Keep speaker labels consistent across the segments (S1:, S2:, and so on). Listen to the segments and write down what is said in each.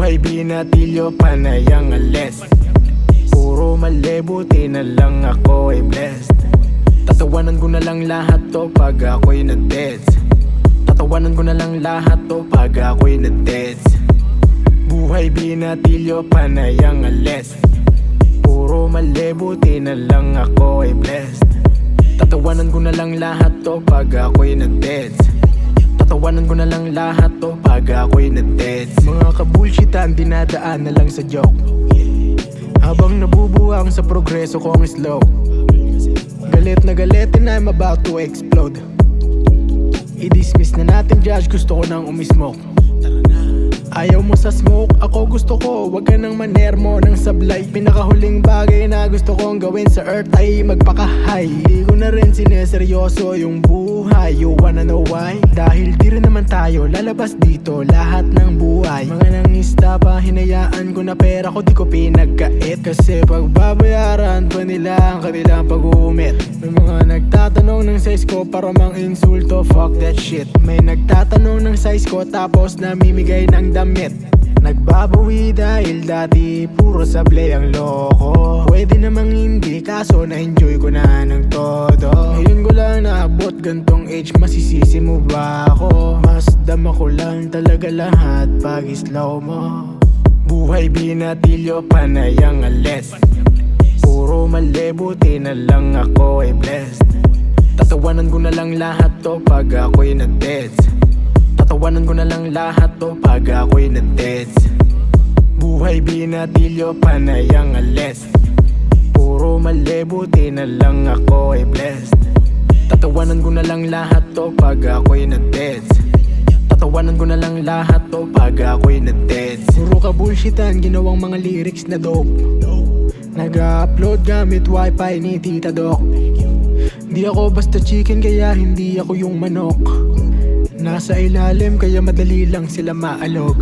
S1: Buhay binatilyo, panay ang alis. Puro mali, buti na lang ako ay blessed. Tatawanan ko na lang lahat to pag ako'y na-deads. Tatawanan ko na lang lahat to pag ako'y na-deads. Buhay binatilyo, panay ang alis. Puro mali, buti na lang ako ay blessed. Tatawanan ko na lang lahat to pag ako'y na-deads. Tatawanan ko na lang lahat to pag ako'y na-deads. Mga kabulshitan, dinadaan na lang sa joke. Habang nabubuwang sa progreso kong slow. Galit na galit and I'm about to explode. I-dismiss na natin judge, gusto ko nang umismoke. Ayaw mo sa smoke, ako gusto ko. Wag ka nang manermo ng sablay. Pinakahuling bagay na gusto kong gawin sa earth ay magpaka-high. Di ko na rin sineseryoso yung buhay. You wanna know why? Dahil di rin naman tayo lalabas dito lahat ng buhay. Mga nangista pa, hinayaan ko na pera ko di ko pinagkait. Kasi pagbabayaran pa nila ang kanilang pag-uumit. May mga nagtatanong ng size ko para mang insulto, fuck that shit. May nagtatanong ng size ko tapos namimigay ng damit. Nagbabawi dahil dati puro sablay ang loko. Pwede namang hindi kaso na-enjoy ko na ng todo. Ngayon ko lang naabot gantong age, masisisi mo ba ako? Mas dama ko lang talaga lahat pag slow mo. Buhay binatilyo, panay ang alis. Puro mali, buti na lang ako ay blessed. Tatawanan ko na lang lahat to pag ako'y na-deads. Tatawanan ko na lang lahat to pag ako'y na-deads. Buhay binatilyo, panay ang alis. Puro mali, buti na lang ako ay blessed. Tatawanan ko na lang lahat to pag ako'y na-deads. Tatawanan ko na lang lahat to pag ako'y na-deads. Puro ka bullshitan, ginawang mga lyrics na dope. Nag-upload gamit wifi ni Tita Doc. Di ako basta chicken kaya hindi ako yung manok. Nasa ilalim kaya madali lang sila maalog.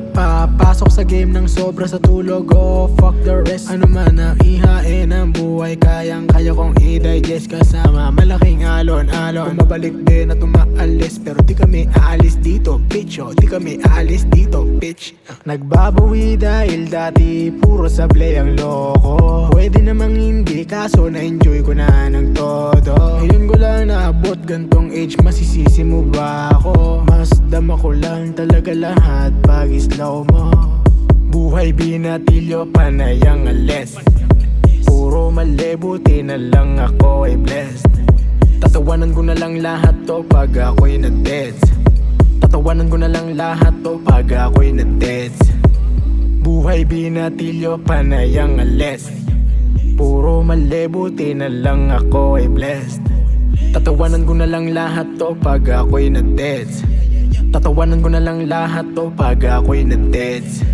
S1: Papasok sa game ng sobra sa tulog. Oh fuck the rest. Ano man ang ihain ng buhay, kayang-kaya kong i-digest kasama malaking alon-alon. Mabalik din at umaalis, pero di kami aalis dito bitch. Oh, di kami aalis dito bitch. Nagbabawi dahil dati puro sablay ang loko. Pwede namang hindi kaso na-enjoy ko na ng todo. Ngayon ko lang naabot gantong age, masisisi mo ba ako? Mas dama ko lang talaga lahat pag slow mo. Buhay binatilyo, panay ang alis. Puro mali, buti na lang ako ay blessed. Tatawanan ko na lang lahat to pag ako'y na-deads. Tatawanan ko na lang lahat to pag ako'y na-deads. Buhay binatilyo, panay ang alis. Puro mali, buti na lang ako ay blessed. Tatawanan ko na lang lahat to pag ako'y na-deads. Tatawanan ko na lang lahat to pag ako'y na-deads.